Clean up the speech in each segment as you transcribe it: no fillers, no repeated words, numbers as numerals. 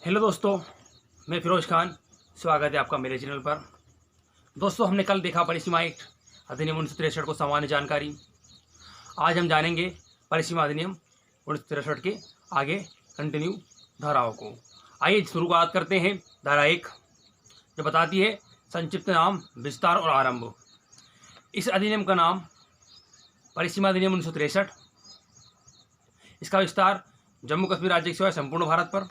Hello दोस्तों, मैं फिरोज खान। स्वागत है आपका मेरे चैनल पर। दोस्तों, हमने कल देखा परिसीमा एक्ट अधिनियम 1963 को सामान्य जानकारी। आज हम जानेंगे परिसीमा अधिनियम 1963 के आगे कंटिन्यू धाराओं को। आइए शुरुआत करते हैं। धारा 1 जो बताती है संक्षिप्त नाम, विस्तार और आरंभ। इस अधिनियम का नाम परिसीमा अधिनियम 1963। इसका विस्तार जम्मू कश्मीर राज्य के सिवाय संपूर्ण भारत पर,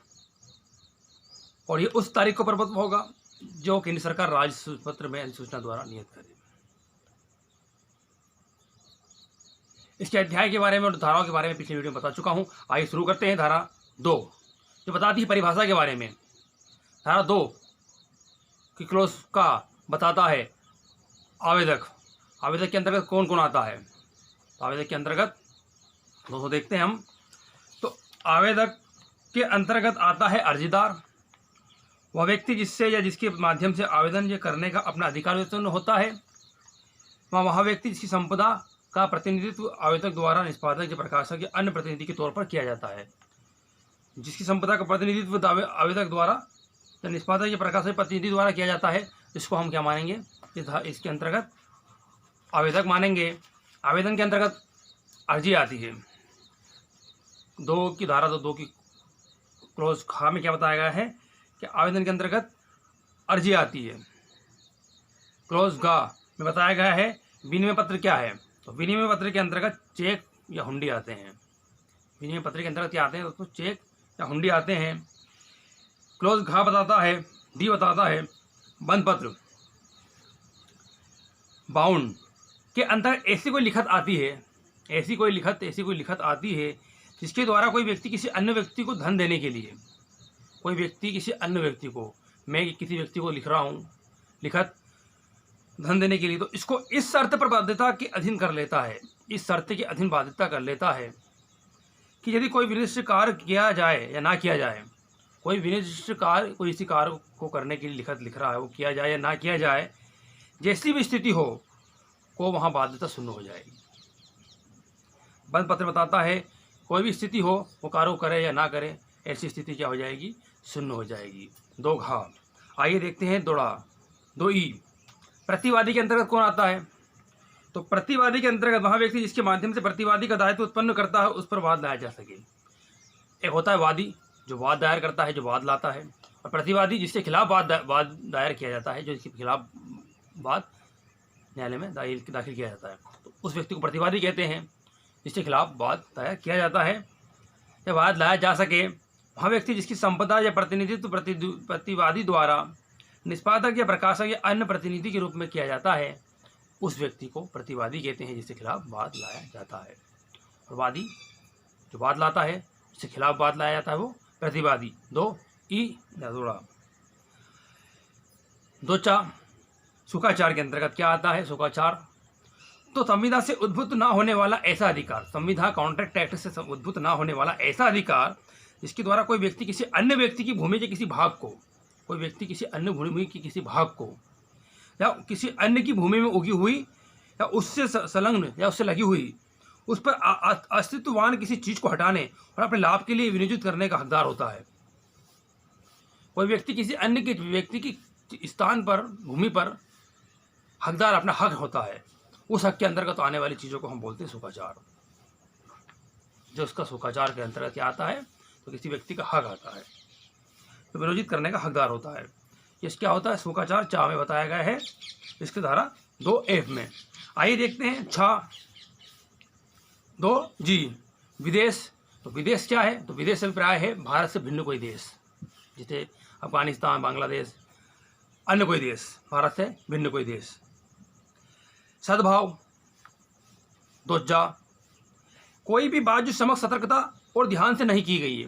और ये उस तारीख को प्रबद्ध होगा जो केंद्र सरकार राज्य पत्र में अधिसूचना द्वारा नियत करे। इसके अध्याय के बारे में और धाराओं के बारे में पिछले वीडियो में बता चुका हूं। आइए शुरू करते हैं। धारा 2 जो बताती है परिभाषा के बारे में। धारा 2 की क्लोज का बताता है आवेदक। आवेदक के अंतर्गत कौन कौन आता है? तो आवेदक के अंतर्गत दोस्तों देखते हैं हम। तो आवेदक के अंतर्गत आता है अर्जीदार, वह व्यक्ति जिससे या जिसके माध्यम से आवेदन ये करने का अपना अधिकार उत्पन्न होता है। वह व्यक्ति जिसकी संपदा का प्रतिनिधित्व आवेदक द्वारा निष्पादक या प्रकाशक या अन्य प्रतिनिधि के तौर पर किया जाता है। जिसकी संपदा का प्रतिनिधित्व आवेदक द्वारा या निष्पादक या प्रकाशक प्रतिनिधि द्वारा किया जाता है, इसको हम क्या मानेंगे? इसके अंतर्गत आवेदक मानेंगे। आवेदन के अंतर्गत अर्जी आती है। धारा 2 की क्लोज खा में क्या बताया गया है कि आवेदन के अंतर्गत अर्जी आती है। क्लोज गा में बताया गया है विनिमय पत्र क्या है। तो विनिमय पत्र के अंतर्गत चेक या हुंडी आते हैं। विनिमय पत्र के अंतर्गत क्या आते हैं दोस्तों? चेक या हुंडी आते हैं। क्लोज घा बताता है, डी बताता है बंद पत्र। बाउंड के अंतर्गत ऐसी कोई लिखत आती है जिसके द्वारा कोई व्यक्ति किसी अन्य व्यक्ति को धन देने के लिए, कोई व्यक्ति किसी अन्य व्यक्ति को, मैं किसी व्यक्ति को लिख रहा हूँ लिखत धन देने के लिए, तो इसको इस शर्त पर बाध्यता के अधीन कर लेता है। इस शर्त के अधीन बाध्यता कर लेता है कि यदि कोई विनिर्दिष्ट कार्य किया जाए या ना किया जाए, कोई विनिर्दिष्ट कार्य, कोई इसी कार्य को करने के लिए लिखत लिख रहा है, वो किया जाए या ना किया जाए, जैसी भी स्थिति हो को वहाँ बाध्यता शून्य हो जाएगी। बंद पत्र बताता है कोई भी स्थिति हो, वो कार्य करे या ना करे, ऐसी स्थिति क्या हो जाएगी? शून्य हो जाएगी। 2 घा। आइए देखते हैं 2 ई। प्रतिवादी के अंतर्गत कौन आता है? तो प्रतिवादी के अंतर्गत वह व्यक्ति जिसके माध्यम से प्रतिवादी का दायित्व उत्पन्न करता है, उस पर वाद लाया जा सके। एक होता है वादी जो वाद दायर करता है, जो वाद लाता है, और प्रतिवादी जिसके खिलाफ वाद दायर किया जाता है, जो इसके खिलाफ वाद न्यायालय में दाखिल किया जाता है, तो उस व्यक्ति को प्रतिवादी कहते हैं जिसके खिलाफ वाद दायर किया जाता है या वाद लाया जा सके। वह व्यक्ति जिसकी संपदा या प्रतिनिधित्व प्रतिवादी द्वारा निष्पादक या प्रकाशक या अन्य प्रतिनिधि के रूप में किया जाता है, उस व्यक्ति को प्रतिवादी कहते हैं जिसके खिलाफ वाद लाया जाता है। और वादी जो वाद लाता है, जिसके खिलाफ वाद लाया जाता है, वो प्रतिवादी। 2 ई या 2 चा। सुखाचार के अंतर्गत क्या आता है? सुखाचार तो संविदा से उद्भूत ना होने वाला ऐसा अधिकार, संविदा कॉन्ट्रैक्ट एक्ट से उद्भूत ना होने वाला ऐसा अधिकार जिसके द्वारा कोई व्यक्ति किसी अन्य व्यक्ति की भूमि के किसी भाग को, कोई व्यक्ति किसी अन्य भूमि की किसी भाग को या किसी अन्य की भूमि में उगी हुई या उससे संलग्न या उससे लगी हुई उस पर अस्तित्ववान किसी चीज को हटाने और अपने लाभ के लिए विनियोजित करने का हकदार होता है। कोई व्यक्ति किसी अन्य के व्यक्ति की स्थान पर, भूमि पर हकदार, अपना हक होता है। उस हक के अंतर्गत आने वाली चीज़ों को हम बोलते हैं सुखाचार। जो उसका सुखाचार के अंतर्गत क्या आता है? तो किसी व्यक्ति का हक आता है, तो विरोधित करने का हकदार होता है। ये क्या होता है? सुखाचार चा में बताया गया है, इसकी धारा 2F में। आइए देखते हैं 2 जी। विदेश। तो विदेश क्या है? तो विदेश अभिप्राय है भारत से भिन्न कोई देश, जैसे अफगानिस्तान, बांग्लादेश, अन्य कोई देश, भारत से भिन्न कोई देश। सद्भाव। 2 जा। कोई भी बात जो समक्ष सतर्कता और ध्यान से नहीं की गई है,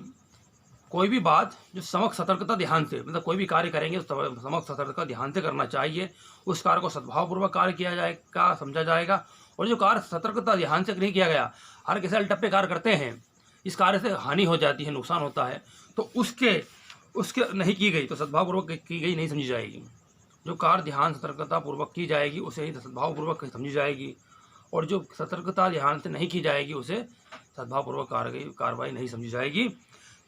कोई भी बात जो समक्ष सतर्कता ध्यान से, मतलब कोई भी कार्य करेंगे तो समक्ष सतर्कता ध्यान से करना चाहिए। उस कार्य को सद्भावपूर्वक कार्य किया जाएगा, समझा जाएगा। और जो कार्य सतर्कता ध्यान से नहीं किया गया, हर किसी अल्टप्पे कार्य करते हैं, इस कार्य से हानि हो जाती है, नुकसान होता है, तो उसके नहीं की गई तो सद्भावपूर्वक की गई नहीं समझी जाएगी। जो कार्य ध्यान सतर्कता पूर्वक की जाएगी उसे ही सद्भावपूर्वक समझी जाएगी, और जो सतर्कता ध्यान से नहीं की जाएगी उसे सद्भावपूर्वक कार्रवाई नहीं समझी जाएगी।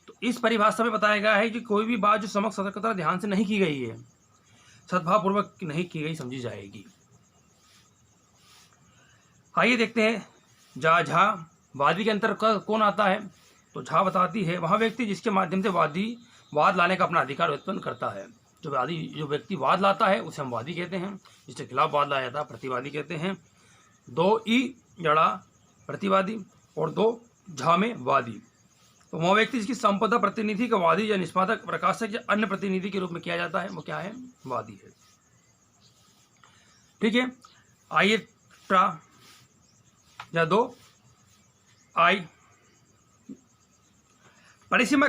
तो इस परिभाषा में बताया गया है कि कोई भी बात जो समक्ष सतर्कता ध्यान से नहीं की गई है, सद्भावपूर्वक नहीं की गई, समझी जाएगी। आइए देखते हैं जा झा वादी के अंतर्गत कौन आता है। तो झा बताती है वह व्यक्ति जिसके माध्यम से वाद लाने का अपना अधिकार उत्पन्न करता है। जो व्यक्ति वाद लाता है उसे हम वादी कहते हैं, जिसके खिलाफ वाद लाया जाता है प्रतिवादी कहते हैं। 2 ई जड़ा प्रतिवादी और 2 झा में वादी। तो वह व्यक्ति जिसकी संपदा प्रतिनिधि का वादी या निष्पादक, प्रकाशक या अन्य प्रतिनिधि के रूप में किया जाता है, वो क्या है? वादी है। ठीक है, आइए ट्रा या 2 आई। परिसीमा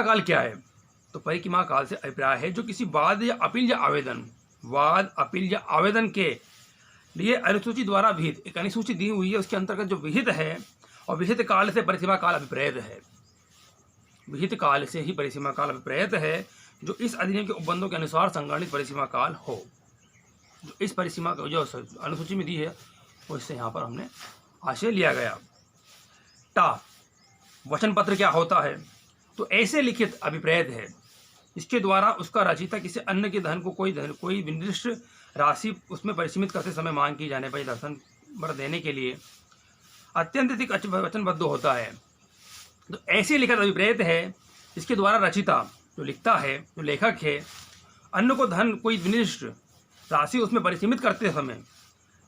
काल क्या है? तो परिसीमा काल से अभिप्राय है जो किसी वाद या अपील या आवेदन के लिए अनुसूची द्वारा विहित एक अनुसूची दी हुई है, उसके अंतर्गत जो विहित है, और विहित काल से परिसीमा काल अभिप्रेत है। विहित काल से ही परिसीमा काल अभिप्रेत है, जो इस अधिनियम के उपबंधों के अनुसार संगणित परिसीमा काल हो। जो इस परिसीमा जो अनुसूची में दी है वो इससे यहाँ पर हमने आशय लिया गया। टा वचन पत्र क्या होता है? तो ऐसे लिखित अभिप्रेत है इसके द्वारा उसका रचयिता किसी अन्य के धन को कोई निर्दिष्ट राशि उसमें परिसीमित करते समय मांग की जाने पर दर्शन पर देने के लिए अत्यंत अधिक वचनबद्ध होता है। तो ऐसे लिखित अभिप्रेत है इसके द्वारा रचयिता जो लिखता है, जो लेखक है, अन्य को धन कोई निर्दिष्ट राशि उसमें परिसीमित करते समय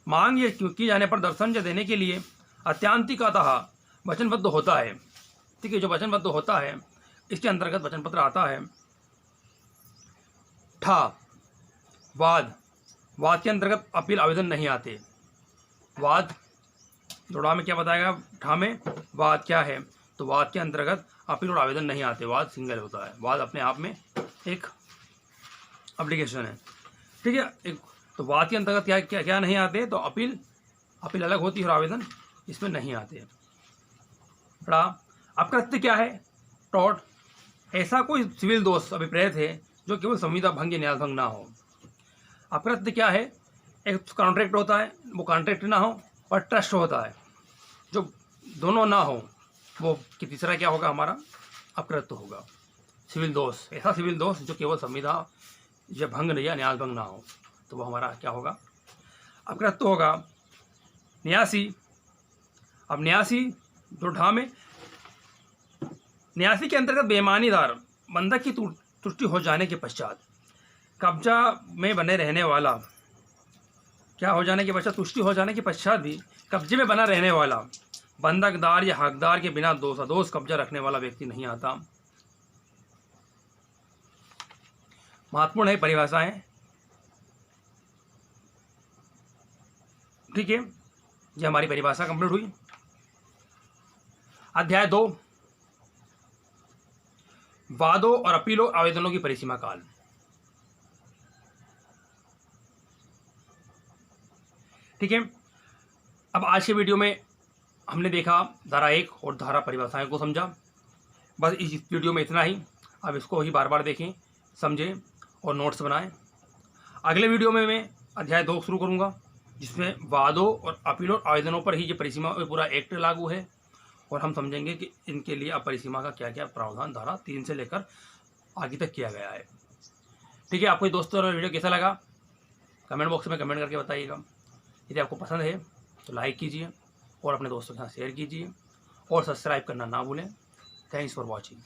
मांग या की जाने पर दर्शन या देने के लिए अत्यांतिकतः वचनबद्ध होता है। ठीक है, जो वचनबद्ध होता है इसके अंतर्गत वचन पत्र आता है। ठा वाद के अंतर्गत अपील आवेदन नहीं आते। वाद जोड़ा में क्या बताएगा? ठा में वाद क्या है? तो वाद के अंतर्गत अपील और आवेदन नहीं आते। वाद सिंगल होता है। वाद अपने आप में एक एप्लीकेशन है। ठीक है, तो वाद के अंतर्गत क्या क्या क्या नहीं आते? तो अपील अलग होती है और आवेदन इसमें नहीं आते। बड़ा अपकृत्य क्या है? टॉट ऐसा कोई सिविल दोष अभिप्रेत है जो केवल संविदा भंग या न्याय भंग ना हो। अपकृत्य क्या है? एक कॉन्ट्रैक्ट होता है, वो कॉन्ट्रैक्ट ना हो, और ट्रस्ट होता है, जो दोनों ना हो, वो कि तीसरा क्या होगा? हमारा अपकृत्य होगा। सिविल दोष, ऐसा सिविल दोष जो केवल संविदा या भंग या न्याय भंग ना हो, तो वो हमारा क्या होगा? अपकृत्य होगा। न्यासी, अब न्यासी जो ढा में न्यासी के अंतर्गत बेईमानीदार बंधक की तुष्टि हो जाने के पश्चात कब्जा में बने रहने वाला, क्या हो जाने के पश्चात? तुष्टि हो जाने के पश्चात भी कब्जे में बना रहने वाला बंधकदार या हकदार के बिना दोष कब्जा रखने वाला व्यक्ति नहीं आता। महत्वपूर्ण है परिभाषाएं। ठीक है, ये हमारी परिभाषा कंप्लीट हुई। अध्याय 2 वादों और अपीलों आवेदनों की परिसीमा काल। ठीक है, अब आज के वीडियो में हमने देखा धारा 1 और धारा परिभाषाएं को समझा। बस इस वीडियो में इतना ही। अब इसको ही बार बार देखें, समझें और नोट्स बनाएं। अगले वीडियो में मैं अध्याय 2 शुरू करूंगा, जिसमें वादों और अपीलों आवेदनों पर ही ये परिसीमा पूरा एक्ट लागू है, और हम समझेंगे कि इनके लिए अपरिसीमा का क्या क्या प्रावधान धारा 3 से लेकर आगे तक किया गया है। ठीक है, आपको दोस्तों वीडियो कैसा लगा कमेंट बॉक्स में कमेंट करके बताइएगा। यदि आपको पसंद है तो लाइक कीजिए और अपने दोस्तों के साथ शेयर कीजिए और सब्सक्राइब करना ना भूलें। Thanks for watching.